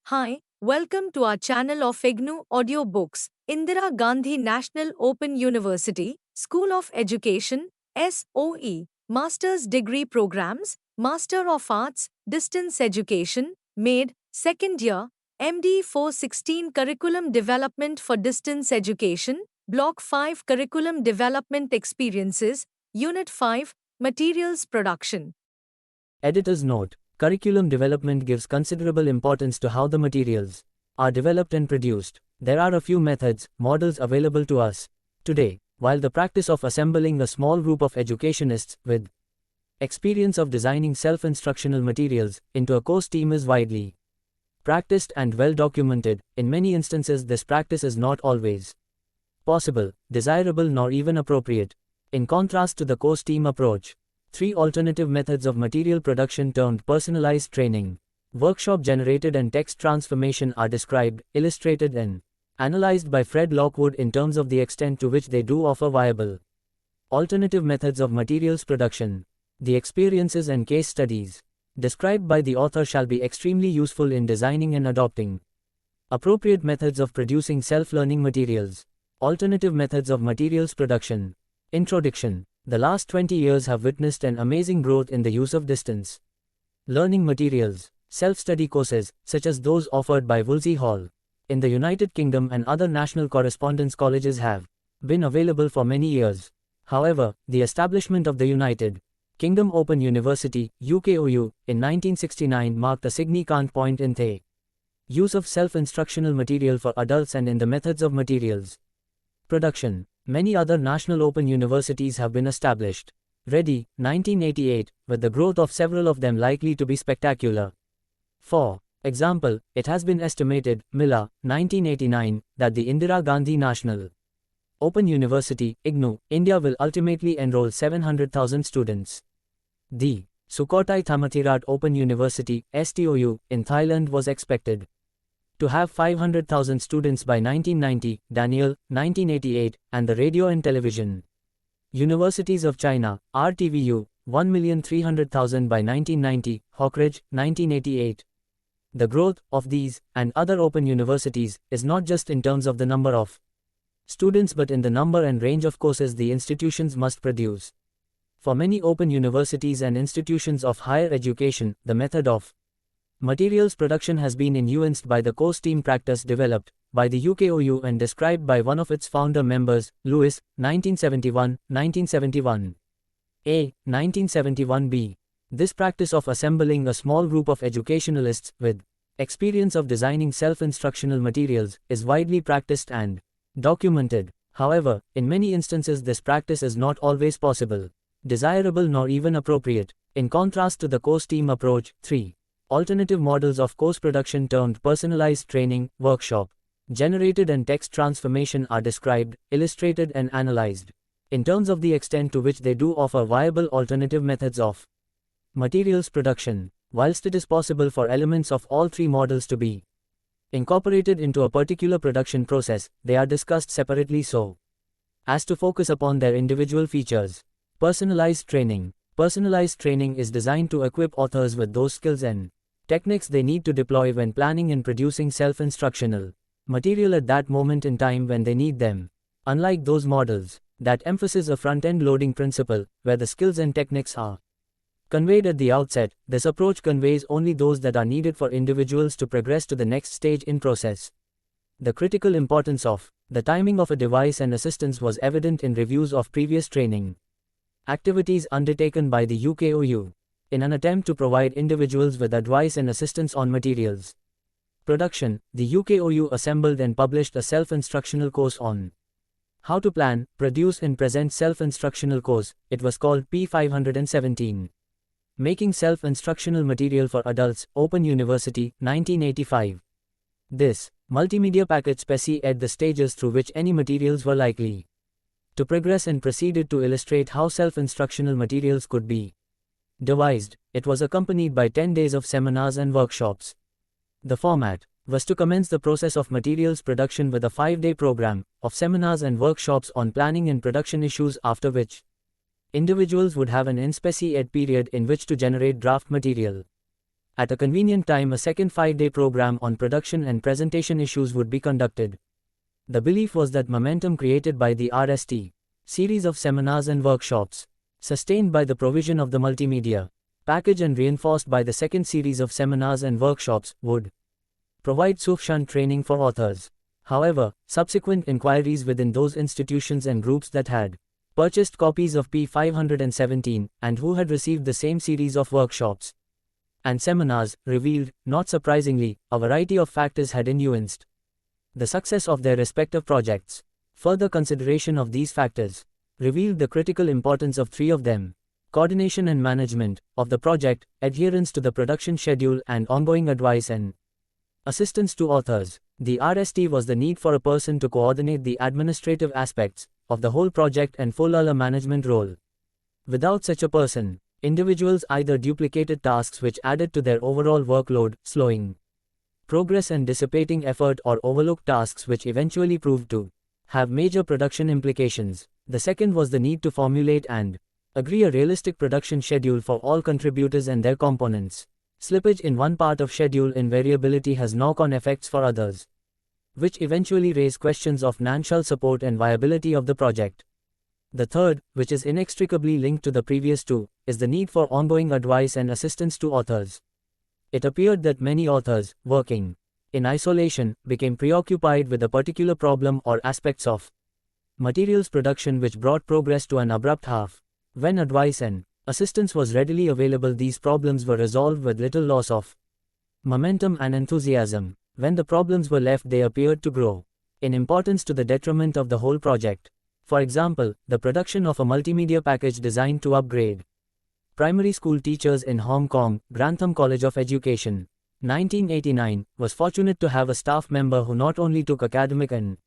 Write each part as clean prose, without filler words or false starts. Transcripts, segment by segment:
Hi, welcome to our channel of IGNOU Audiobooks, Indira Gandhi National Open University, School of Education, SOE, Master's Degree Programs, Master of Arts, Distance Education, MADE, Second Year, MD 416 Curriculum Development for Distance Education, Block 5 Curriculum Development Experiences, Unit 5, Materials Production. Editor's note: curriculum development gives considerable importance to how the materials are developed and produced. There are a few methods, models available to us today, while the practice of assembling a small group of educationists with experience of designing self-instructional materials into a course team is widely practiced and well documented. In many instances, this practice is not always possible, desirable, nor even appropriate. In contrast to the course team approach, three alternative methods of material production termed personalized training, workshop generated, and text transformation are described, illustrated, and analyzed by Fred Lockwood in terms of the extent to which they do offer viable alternative methods of materials production. The experiences and case studies described by the author shall be extremely useful in designing and adopting appropriate methods of producing self-learning materials. Alternative methods of materials production. Introduction. The last 20 years have witnessed an amazing growth in the use of distance learning materials. Self-study courses, such as those offered by Wolsey Hall in the United Kingdom and other national correspondence colleges, have been available for many years. However, the establishment of the United Kingdom Open University, UKOU, in 1969 marked a significant point in the use of self-instructional material for adults and in the methods of materials production. Many other national open universities have been established. Ready, 1988, with the growth of several of them likely to be spectacular. For example, it has been estimated, Miller, 1989, that the Indira Gandhi National Open University, IGNOU, India will ultimately enroll 700,000 students. The Sukhothai Thammathirat Open University, STOU, in Thailand was expected to have 500,000 students by 1990, Daniel, 1988, and the Radio and Television Universities of China, RTVU, 1,300,000 by 1990, Hockridge, 1988. The growth of these and other open universities is not just in terms of the number of students but in the number and range of courses the institutions must produce. For many open universities and institutions of higher education, the method of materials production has been influenced by the course team practice developed by the UKOU and described by one of its founder members, Lewis, 1971, 1971. A. 1971b. This practice of assembling a small group of educationalists with experience of designing self-instructional materials is widely practiced and documented. However, in many instances this practice is not always possible, desirable, nor even appropriate. In contrast to the course team approach, 3. Alternative models of course production termed personalized training, workshop generated, and text transformation are described, illustrated, and analyzed in terms of the extent to which they do offer viable alternative methods of materials production. Whilst it is possible for elements of all three models to be incorporated into a particular production process, they are discussed separately so as to focus upon their individual features. Personalized training. Personalized training is designed to equip authors with those skills and techniques they need to deploy when planning and producing self-instructional material at that moment in time when they need them. Unlike those models that emphasize a front-end loading principle, where the skills and techniques are conveyed at the outset, this approach conveys only those that are needed for individuals to progress to the next stage in process. The critical importance of the timing of a device and assistance was evident in reviews of previous training activities undertaken by the UKOU in an attempt to provide individuals with advice and assistance on materials production. The UKOU assembled and published a self-instructional course on how to plan, produce, and present self-instructional course. It was called P517. Making Self-Instructional Material for Adults, Open University, 1985. This multimedia package specified the stages through which any materials were likely to progress and proceeded to illustrate how self-instructional materials could be devised. It was accompanied by 10 days of seminars and workshops. The format was to commence the process of materials production with a 5-day program of seminars and workshops on planning and production issues, after which individuals would have an in specie ed period in which to generate draft material At a convenient time, a second 5-day program on production and presentation issues would be conducted. The belief was that momentum created by the RST series of seminars and workshops, sustained by the provision of the multimedia package and reinforced by the second series of seminars and workshops, would provide sufficient training for authors. However, subsequent inquiries within those institutions and groups that had purchased copies of P517 and who had received the same series of workshops and seminars revealed, not surprisingly, a variety of factors had influenced the success of their respective projects. Further consideration of these factors revealed the critical importance of three of them: coordination and management of the project, adherence to the production schedule, and ongoing advice and assistance to authors. The RST was the need for a person to coordinate the administrative aspects of the whole project and fulfill a management role. Without such a person, individuals either duplicated tasks which added to their overall workload, slowing progress and dissipating effort, or overlooked tasks which eventually proved to have major production implications. The second was the need to formulate and agree a realistic production schedule for all contributors and their components. Slippage in one part of schedule invariability has knock-on effects for others, which eventually raise questions of financial support and viability of the project. The third, which is inextricably linked to the previous two, is the need for ongoing advice and assistance to authors. It appeared that many authors, working in isolation, became preoccupied with a particular problem or aspects of materials production which brought progress to an abrupt halt. When advice and assistance was readily available, these problems were resolved with little loss of momentum and enthusiasm. When the problems were left, they appeared to grow in importance to the detriment of the whole project. For example, the production of a multimedia package designed to upgrade primary school teachers in Hong Kong, Grantham College of Education, 1989, was fortunate to have a staff member who not only took academic and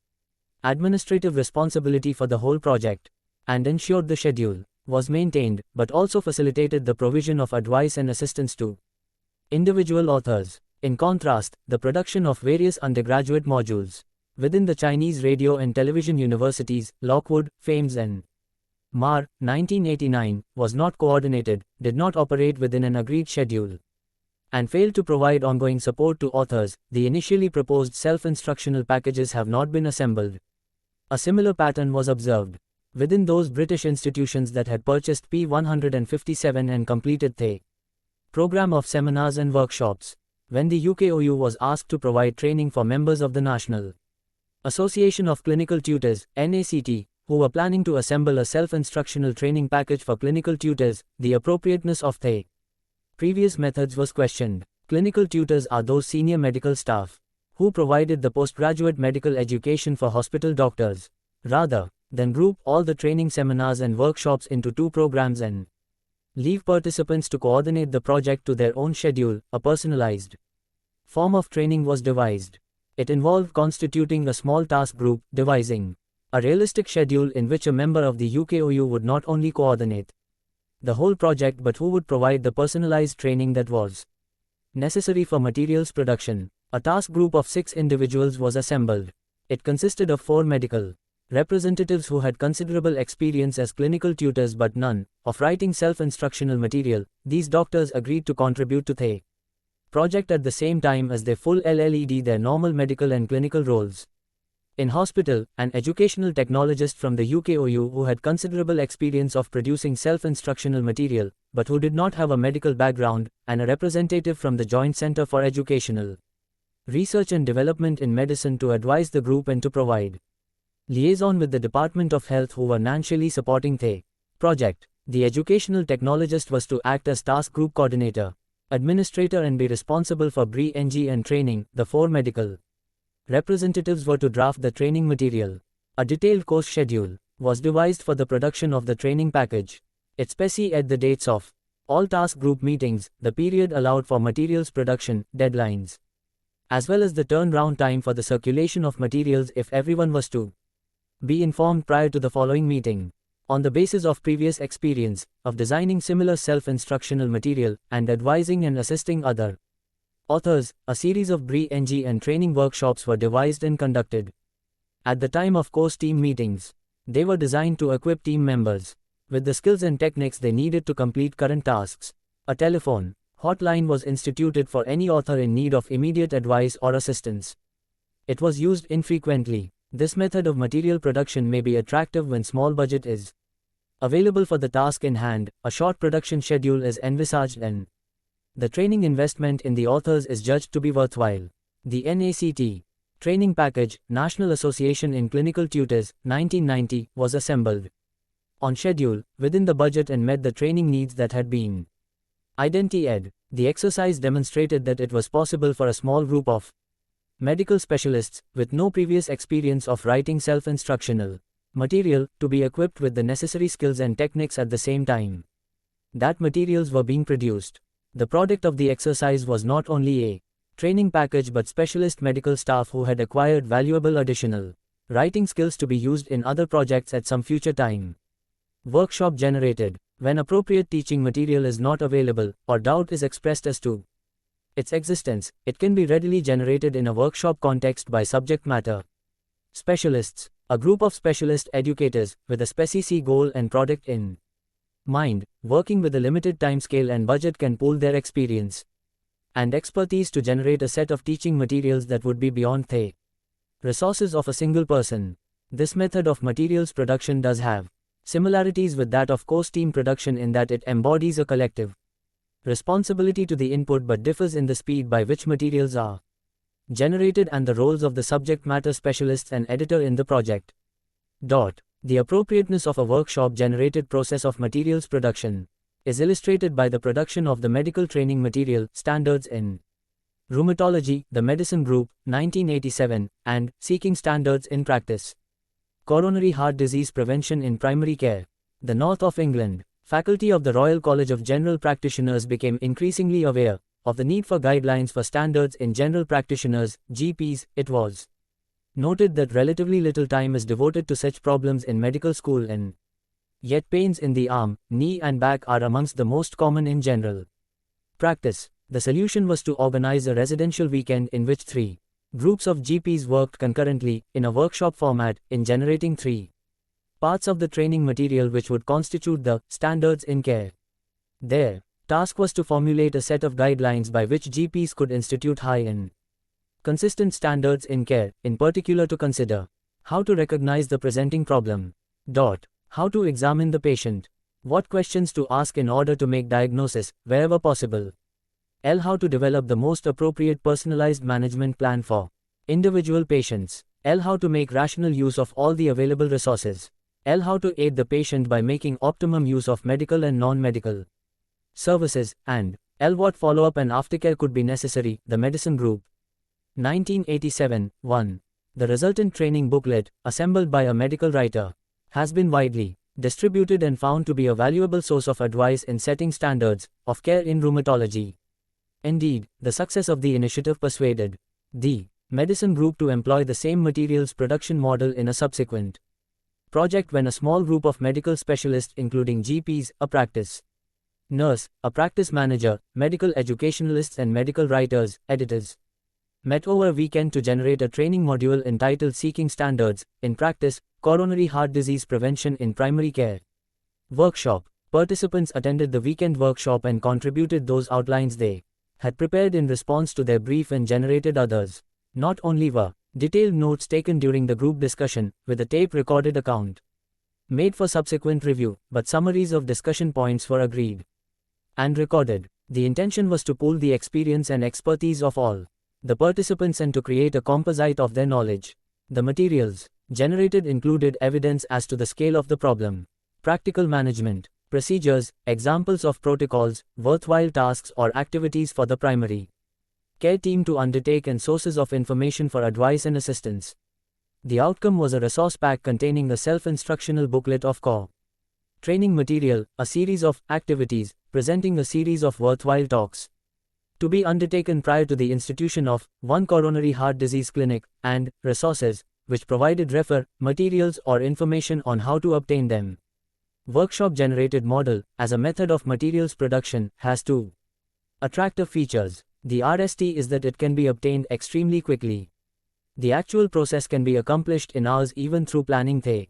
administrative responsibility for the whole project and ensured the schedule was maintained, but also facilitated the provision of advice and assistance to individual authors. In contrast, the production of various undergraduate modules within the Chinese radio and television universities, Lockwood, FAMES and MAR, 1989, was not coordinated, did not operate within an agreed schedule, and failed to provide ongoing support to authors. The initially proposed self-instructional packages have not been assembled. A similar pattern was observed within those British institutions that had purchased P157 and completed the program of seminars and workshops. When the UKOU was asked to provide training for members of the National Association of Clinical Tutors, NACT, who were planning to assemble a self-instructional training package for clinical tutors, the appropriateness of the previous methods was questioned. Clinical tutors are those senior medical staff who provided the postgraduate medical education for hospital doctors. Rather than group all the training seminars and workshops into two programs and leave participants to coordinate the project to their own schedule, a personalized form of training was devised. It involved constituting a small task group, devising a realistic schedule in which a member of the UKOU would not only coordinate the whole project but who would provide the personalized training that was necessary for materials production. A task group of 6 individuals was assembled. It consisted of 4 medical representatives who had considerable experience as clinical tutors but none of writing self-instructional material. These doctors agreed to contribute to the project at the same time as they full LLED their normal medical and clinical roles. In hospital, an educational technologist from the UKOU who had considerable experience of producing self-instructional material, but who did not have a medical background, and a representative from the Joint Center for Educational Research and Development in Medicine to advise the group and to provide liaison with the Department of Health who were financially supporting the project. The educational technologist was to act as task group coordinator, administrator and be responsible for BRE-NG and training. The 4 medical representatives were to draft the training material. A detailed course schedule was devised for the production of the training package. It specified the dates of all task group meetings, the period allowed for materials production, deadlines, as well as the turnaround time for the circulation of materials if everyone was to be informed prior to the following meeting. On the basis of previous experience of designing similar self-instructional material and advising and assisting other authors, a series of BRE-NG and training workshops were devised and conducted. At the time of course team meetings, they were designed to equip team members with the skills and techniques they needed to complete current tasks. A telephone Hotline was instituted for any author in need of immediate advice or assistance. It was used infrequently. This method of material production may be attractive when small budget is available for the task in hand. A short production schedule is envisaged and the training investment in the authors is judged to be worthwhile. The NACT Training Package, National Association in Clinical Tutors, 1990, was assembled on schedule, within the budget, and met the training needs that had been identified. The exercise demonstrated that it was possible for a small group of medical specialists, with no previous experience of writing self-instructional material, to be equipped with the necessary skills and techniques at the same time that materials were being produced. The product of the exercise was not only a training package but specialist medical staff who had acquired valuable additional writing skills to be used in other projects at some future time. Workshop generated. When appropriate teaching material is not available, or doubt is expressed as to its existence, it can be readily generated in a workshop context by subject matter specialists, a group of specialist educators, with a specific goal and product in mind, working with a limited timescale and budget, can pool their experience and expertise to generate a set of teaching materials that would be beyond the resources of a single person. This method of materials production does have similarities with that of course team production in that it embodies a collective responsibility to the input but differs in the speed by which materials are generated and the roles of the subject matter specialists and editor in the project. The appropriateness of a workshop-generated process of materials production is illustrated by the production of the medical training material, Standards in Rheumatology, The Medicine Group, 1987, and Seeking Standards in Practice. Coronary Heart Disease Prevention in Primary Care. The North of England. Faculty of the Royal College of General Practitioners became increasingly aware of the need for guidelines for standards in general practitioners, GPs. It was noted that relatively little time is devoted to such problems in medical school, and yet pains in the arm, knee and back are amongst the most common in general practice. The solution was to organize a residential weekend in which 3 groups of GPs worked concurrently, in a workshop format, in generating 3 parts of the training material which would constitute the standards in care. Their task was to formulate a set of guidelines by which GPs could institute high and consistent standards in care, in particular to consider how to recognize the presenting problem, how to examine the patient, what questions to ask in order to make diagnosis, wherever possible, how to develop the most appropriate personalized management plan for individual patients, how to make rational use of all the available resources, how to aid the patient by making optimum use of medical and non-medical services, and what follow-up and aftercare could be necessary. The Medicine Group. 1987, 1. The resultant training booklet, assembled by a medical writer, has been widely distributed and found to be a valuable source of advice in setting standards of care in rheumatology. Indeed, the success of the initiative persuaded the Medicine Group to employ the same materials production model in a subsequent project when a small group of medical specialists including GPs, a practice nurse, a practice manager, medical educationalists and medical writers, editors, met over a weekend to generate a training module entitled Seeking Standards in Practice, Coronary Heart Disease Prevention in Primary Care. Workshop. Participants attended the weekend workshop and contributed those outlines they had prepared in response to their brief and generated others. Not only were detailed notes taken during the group discussion, with a tape-recorded account made for subsequent review, but summaries of discussion points were agreed and recorded. The intention was to pool the experience and expertise of all the participants and to create a composite of their knowledge. The materials generated included evidence as to the scale of the problem, practical management, procedures, examples of protocols, worthwhile tasks or activities for the primary care team to undertake and sources of information for advice and assistance. The outcome was a resource pack containing a self-instructional booklet of core training material, a series of activities, presenting a series of worthwhile talks to be undertaken prior to the institution of one coronary heart disease clinic, and resources, which provided materials or information on how to obtain them. Workshop-generated model, as a method of materials production, has 2 attractive features. The RST is that it can be obtained extremely quickly. The actual process can be accomplished in hours even through planning the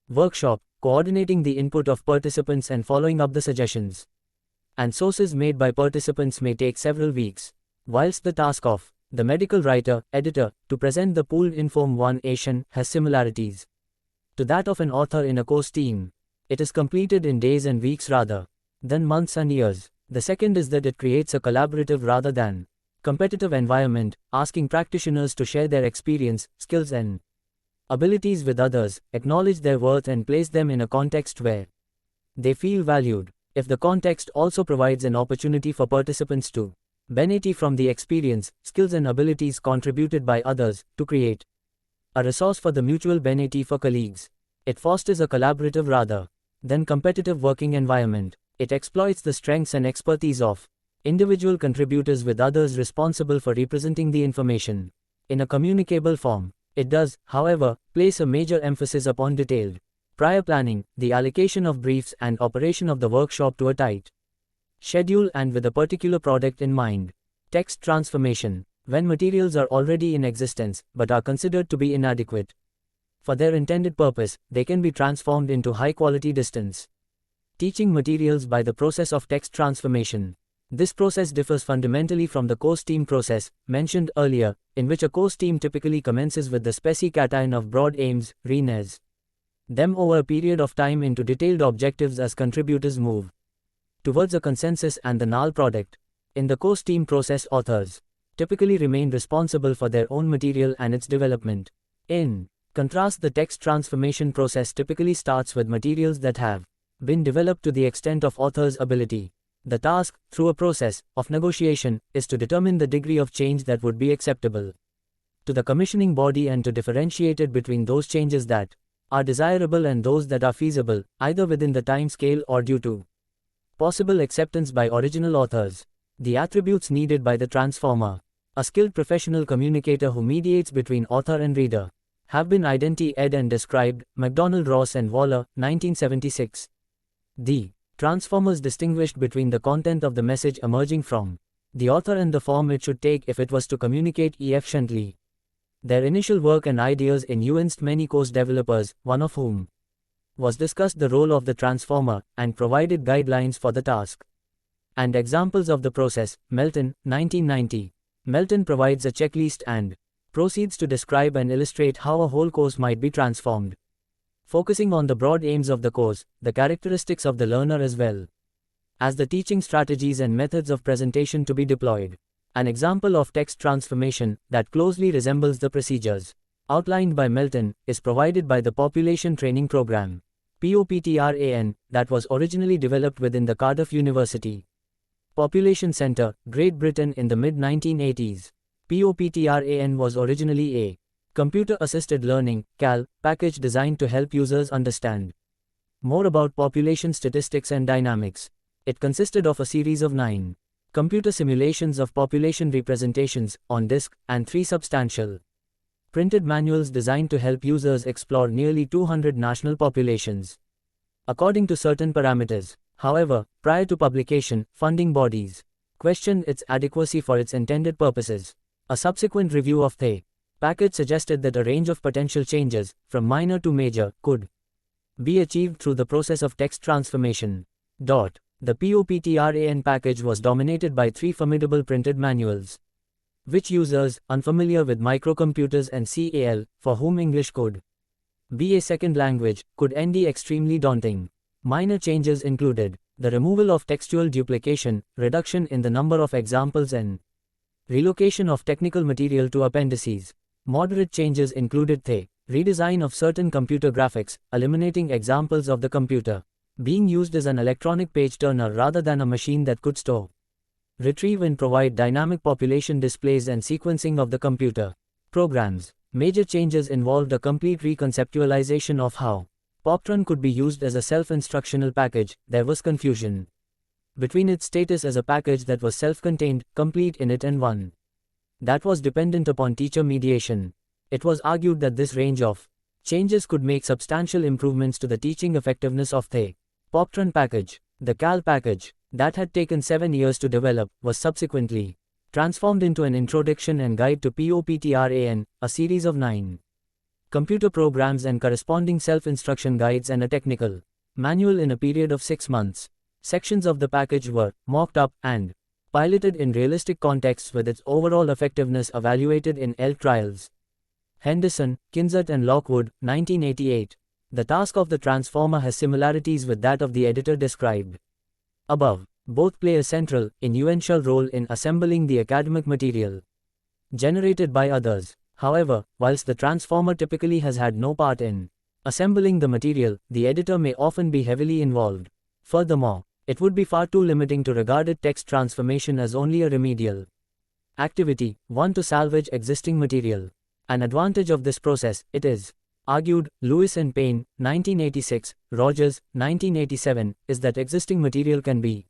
workshop, coordinating the input of participants and following up the suggestions. and sources made by participants may take several weeks. Whilst the task of the medical writer, editor, to present the pooled information has similarities to that of an author in a course team, it is completed in days and weeks rather than months and years. The second is that it creates a collaborative rather than competitive environment, asking practitioners to share their experience, skills and abilities with others, acknowledge their worth and place them in a context where they feel valued. If the context also provides an opportunity for participants to benefit from the experience, skills and abilities contributed by others, to create a resource for the mutual benefit for colleagues, it fosters a collaborative rather than competitive working environment. It exploits the strengths and expertise of individual contributors with others responsible for representing the information in a communicable form. It does, however, place a major emphasis upon detailed prior planning, the allocation of briefs and operation of the workshop to a tight schedule and with a particular product in mind. Text transformation. When materials are already in existence but are considered to be inadequate for their intended purpose, they can be transformed into high-quality distance teaching materials by the process of text transformation. This process differs fundamentally from the course team process, mentioned earlier, in which a course team typically commences with the specification of broad aims, renes them over a period of time into detailed objectives as contributors move towards a consensus and the null product. In the course team process, authors typically remain responsible for their own material and its development. In contrast, the text transformation process typically starts with materials that have been developed to the extent of author's ability. The task, through a process of negotiation, is to determine the degree of change that would be acceptable to the commissioning body and to differentiate it between those changes that are desirable and those that are feasible, either within the time scale or due to possible acceptance by original authors. The attributes needed by the transformer, a skilled professional communicator who mediates between author and reader, have been identified and described. MacDonald, Ross and Waller, 1976. The transformers distinguished between the content of the message emerging from the author and the form it should take if it was to communicate efficiently. Their initial work and ideas influenced many course developers, one of whom was discussed the role of the transformer and provided guidelines for the task and examples of the process. Melton, 1990. Melton provides a checklist and proceeds to describe and illustrate how a whole course might be transformed, focusing on the broad aims of the course, the characteristics of the learner as well as the teaching strategies and methods of presentation to be deployed. An example of text transformation that closely resembles the procedures outlined by Melton is provided by the Population Training Program, POPTRAN, that was originally developed within the Cardiff University Population Centre, Great Britain in the mid-1980s. POPTRAN was originally a computer-assisted learning (CAL) package designed to help users understand more about population statistics and dynamics. It consisted of a series of 9 computer simulations of population representations on disk and 3 substantial printed manuals designed to help users explore nearly 200 national populations according to certain parameters. However, prior to publication, funding bodies questioned its adequacy for its intended purposes. A subsequent review of the package suggested that a range of potential changes, from minor to major, could be achieved through the process of text transformation. The POPTRAN package was dominated by 3 formidable printed manuals, which users, unfamiliar with microcomputers and CAL, for whom English could be a second language, could end extremely daunting. Minor changes included the removal of textual duplication, reduction in the number of examples and relocation of technical material to appendices. Moderate changes included the redesign of certain computer graphics, eliminating examples of the computer being used as an electronic page turner rather than a machine that could store, retrieve and provide dynamic population displays and sequencing of the computer programs. Major changes involved a complete reconceptualization of how Poptran could be used as a self-instructional package. There was confusion between its status as a package that was self-contained, complete in it, and one that was dependent upon teacher mediation. It was argued that this range of changes could make substantial improvements to the teaching effectiveness of the Poptran package. The CAL package, that had taken 7 years to develop, was subsequently transformed into an introduction and guide to POPTRAN, a series of 9 computer programs and corresponding self-instruction guides and a technical manual in a period of 6 months. Sections of the package were mocked up and piloted in realistic contexts with its overall effectiveness evaluated in ELK trials. Henderson, Kinzert and Lockwood, 1988. The task of the transformer has similarities with that of the editor described above. Both play a central, influential role in assembling the academic material generated by others. However, whilst the transformer typically has had no part in assembling the material, the editor may often be heavily involved. Furthermore, it would be far too limiting to regard text transformation as only a remedial activity, one to salvage existing material. An advantage of this process, it is argued, Lewis and Payne, 1986, Rogers, 1987, is that existing material can be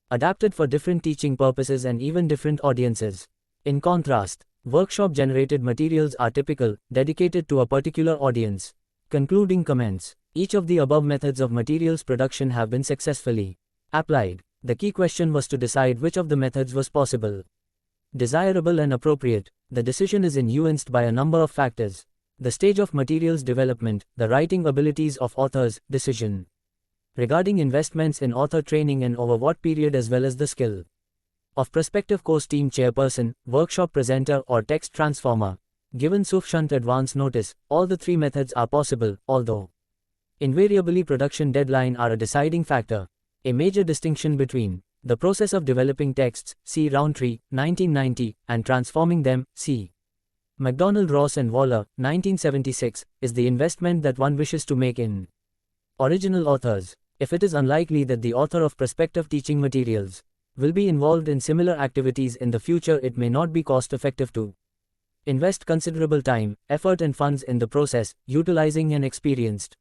adapted for different teaching purposes and even different audiences. In contrast, workshop-generated materials are typical, dedicated to a particular audience. Concluding comments. Each of the above methods of materials production have been successfully applied. The key question was to decide which of the methods was possible, desirable and appropriate. The decision is influenced by a number of factors. The stage of materials development, the writing abilities of authors, decision regarding investments in author training and over what period, as well as the skill of prospective course team chairperson, workshop presenter or text transformer. Given sufficient advance notice, all the three methods are possible, although invariably production deadline are a deciding factor. A major distinction between the process of developing texts, see Roundtree, 1990, and transforming them, see MacDonald, Ross and Waller, 1976, is the investment that one wishes to make in original authors. If it is unlikely that the author of prospective teaching materials will be involved in similar activities in the future, it may not be cost-effective to invest considerable time, effort and funds in the process. Utilizing an experienced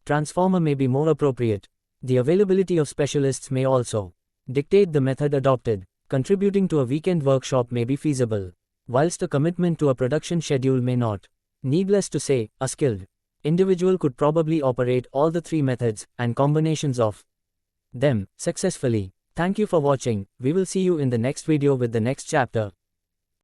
transformer may be more appropriate. The availability of specialists may also dictate the method adopted. Contributing to a weekend workshop may be feasible, whilst a commitment to a production schedule may not. Needless to say, a skilled individual could probably operate all the three methods, and combinations of them, successfully. Thank you for watching. We will see you in the next video with the next chapter.